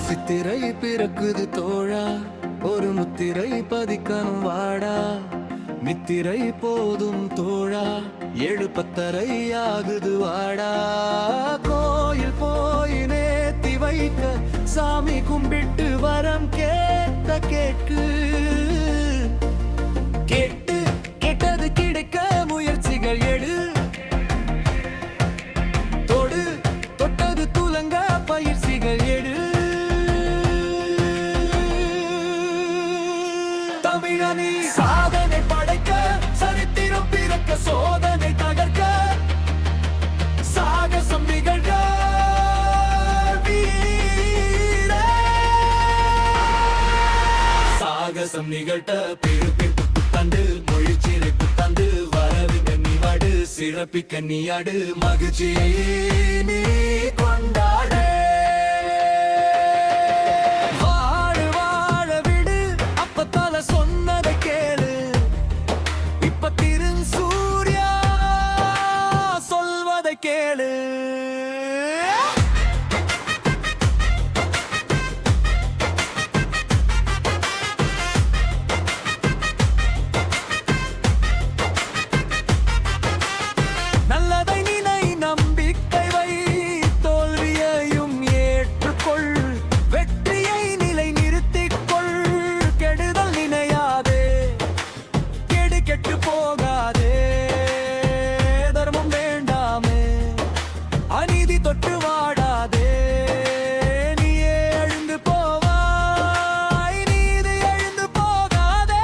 சித்திரை பிறக்குது தோழா, ஒரு முத்திரை பதிக்கணும் வாடா. நித்திரை போதும் தோழா, 7:10 ஆகுது வாடா. கோயில் போய் நேத்தி வைக்க சாமி கும்பிட்டு வரம் கேட்ட கேட்கு கேட்டு கேட்டது கிடைக்க முயற்சிகள் எடு. தொடு தொட்டது துலங்க பயிற்சிகள் எடு. தமிழனி சாதனை படைக்க, சரித்திரம் பிறக்க, சோதனை தகர்க்க, சாகசம் நிகழ்க வீர. சாகசம் நிகழ்த்த பிறப்பிற்கு தந்து, மொழி சிறைப்பு தந்து, வரவிங்க நீவாடு, சிறப்பிக்க நீயாடு, மகிழ்ச்சியை நீ கொண்டாடு. கேளு நல்லதை நினை, நம்பிக்கை வை, தோல்வியையும் ஏற்றுக்கொள், வெற்றியை நிலை நிறுத்திக்கொள். கெடுதல் நினையாதே, கெடு கெட்டு போகாதே, தர்மம் வேண்டாமே, அநீதி தொட்டு வாடாதே, நீயே எழுந்து போவாய், நீதி எழுந்து போகாதே.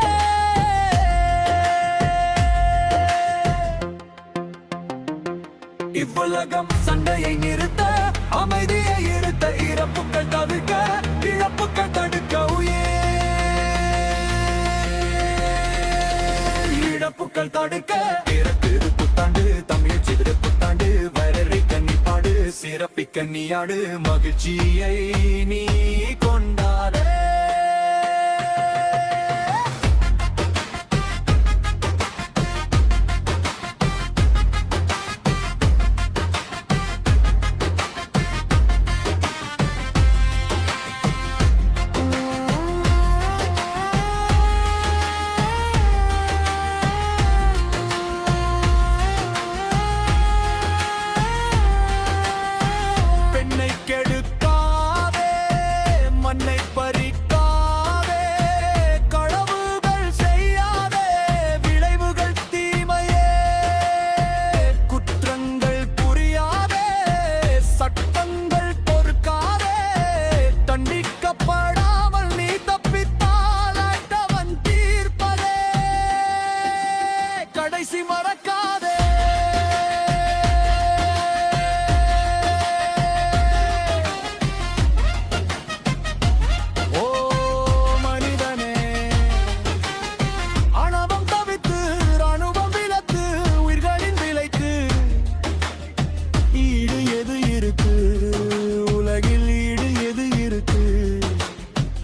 இவ்வுலகம் சண்டையை நிறுத்த, அமைதியை இருத்த, இறப்புகள் தவிர்க்க, இழப்புகள் தடுக்க, இழப்புகள் தடுக்க. பிறகு புத்தாண்டு, தமிழ் சிறு புத்தாண்டு, வரரை கன்னிப்பாடு, சிறப்பிக்க நீயாடு, மகிழ்ச்சியை நீ கொண்டாடு. கெடுக்காதே, மண்ணை பறிக்காதே, களவுகள் செய்யாதே, விளைவுகள் தீமையே, குற்றங்கள் புரியாதே, சட்டங்கள் பொறுக்காதே, தண்டிக்கப்படாமல் நீ தப்பித்தால் ஆண்டவன் தீர்ப்பதே, கடைசி மறக்காதே.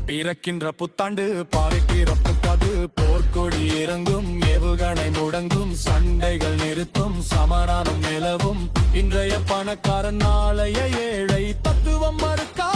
பிறக்கின்ற புத்தாண்டு பாறை பிறப்புக்காது, போர்க்கொடி இறங்கும், ஏவுகணை முடங்கும், சண்டைகள் நிறுத்தும், சமாதானம் நிலவும். இன்றைய பணக்காரன் நாளைய ஏழை, தத்துவம் மறுக்கா